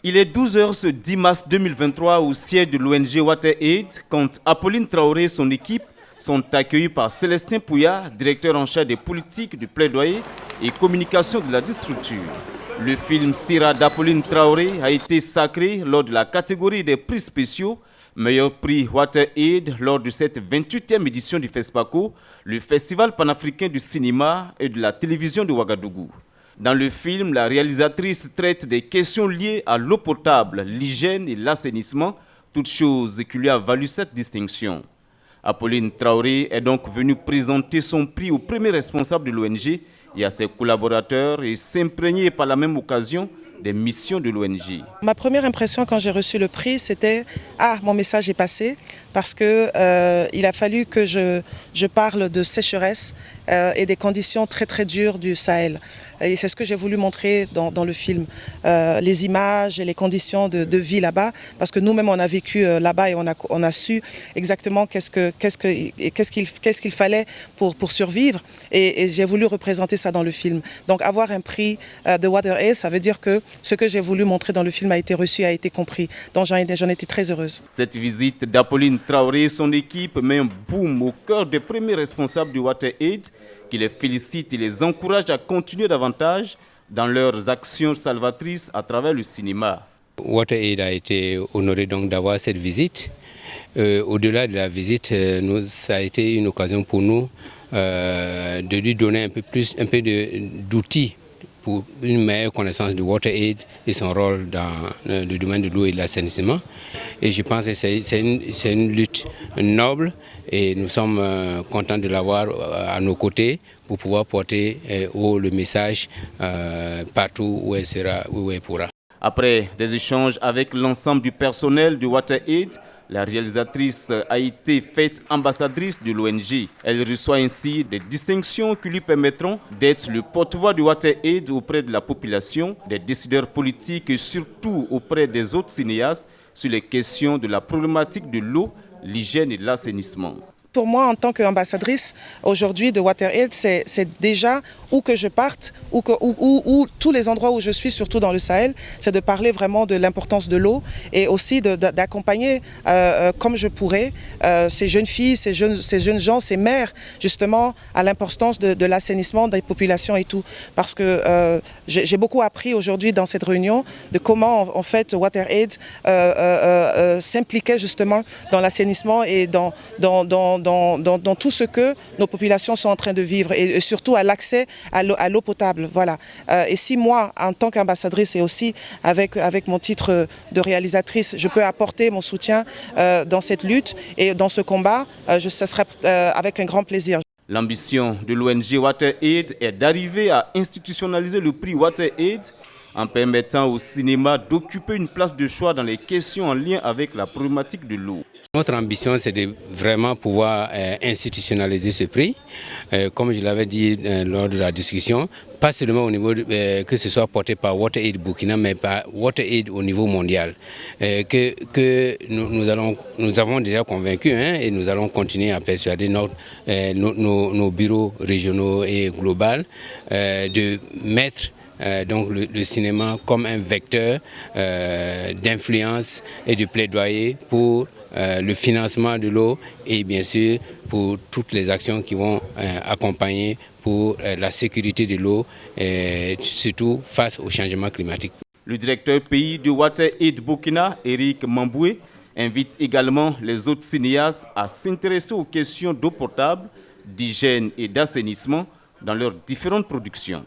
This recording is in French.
Il est 12 h ce 10 mars 2023 au siège de l'ONG WaterAid quand Apolline Traoré et son équipe sont accueillis par Célestin Pouya, directeur en charge des politiques du plaidoyer et communication de la structure. Le film Sira d'Apolline Traoré a été sacré lors de la catégorie des prix spéciaux, meilleur prix WaterAid lors de cette 28e édition du FESPACO, le Festival panafricain du cinéma et de la télévision de Ouagadougou. Dans le film, la réalisatrice traite des questions liées à l'eau potable, l'hygiène et l'assainissement, toutes choses qui lui a valu cette distinction. Apolline Traoré est donc venue présenter son prix au premier responsable de l'ONG et à ses collaborateurs et s'imprégner par la même occasion des missions de l'ONG. Ma première impression quand j'ai reçu le prix, c'était « Ah, mon message est passé » parce qu'il a fallu que je parle de sécheresse et des conditions très très dures du Sahel. Et c'est ce que j'ai voulu montrer dans le film, les images et les conditions de vie là-bas, parce que nous-mêmes on a vécu là-bas et on a su exactement qu'est-ce qu'il fallait pour survivre, et j'ai voulu représenter ça dans le film. Donc avoir un prix de WaterAid, ça veut dire que ce que j'ai voulu montrer dans le film a été reçu, a été compris. Donc j'en étais très heureuse. Cette visite d'Apolline Traoré et son équipe met un boom au cœur des premiers responsables du WaterAid, qui les félicite et les encourage à continuer davantage dans leurs actions salvatrices à travers le cinéma. WaterAid a été honoré donc d'avoir cette visite. Au-delà de la visite, ça a été une occasion pour nous de lui donner un peu d'outils pour une meilleure connaissance de WaterAid et son rôle dans le domaine de l'eau et de l'assainissement. Et je pense que c'est une lutte noble et nous sommes contents de l'avoir à nos côtés pour pouvoir porter haut le message partout où elle pourra. Après des échanges avec l'ensemble du personnel de WaterAid, la réalisatrice a été faite ambassadrice de l'ONG. Elle reçoit ainsi des distinctions qui lui permettront d'être le porte-voix de WaterAid auprès de la population, des décideurs politiques et surtout auprès des autres cinéastes sur les questions de la problématique de l'eau, l'hygiène et l'assainissement. Pour moi, en tant qu'ambassadrice aujourd'hui de WaterAid, c'est déjà où que je parte, ou tous les endroits où je suis, surtout dans le Sahel, c'est de parler vraiment de l'importance de l'eau et aussi d'accompagner, comme je pourrais, ces jeunes filles, ces jeunes gens, ces mères, justement, à l'importance de l'assainissement des populations et tout. Parce que j'ai beaucoup appris aujourd'hui dans cette réunion de comment, en fait, WaterAid s'impliquait justement dans l'assainissement et dans tout ce que nos populations sont en train de vivre et surtout à l'accès à l'eau potable. Voilà. Et si moi, en tant qu'ambassadrice et aussi avec mon titre de réalisatrice, je peux apporter mon soutien dans cette lutte et dans ce combat, ce sera avec un grand plaisir. L'ambition de l'ONG WaterAid est d'arriver à institutionnaliser le prix WaterAid en permettant au cinéma d'occuper une place de choix dans les questions en lien avec la problématique de l'eau. Notre ambition, c'est de vraiment pouvoir institutionnaliser ce prix, comme je l'avais dit lors de la discussion, pas seulement au niveau que ce soit porté par WaterAid Burkina, mais par WaterAid au niveau mondial, que nous avons déjà convaincu et nous allons continuer à persuader nos bureaux régionaux et globaux de mettre donc le cinéma comme un vecteur d'influence et de plaidoyer pour le financement de l'eau et bien sûr pour toutes les actions qui vont accompagner pour la sécurité de l'eau, surtout face au changement climatique. Le directeur pays de WaterAid Burkina, Eric Mamboué, invite également les autres cinéastes à s'intéresser aux questions d'eau potable, d'hygiène et d'assainissement dans leurs différentes productions.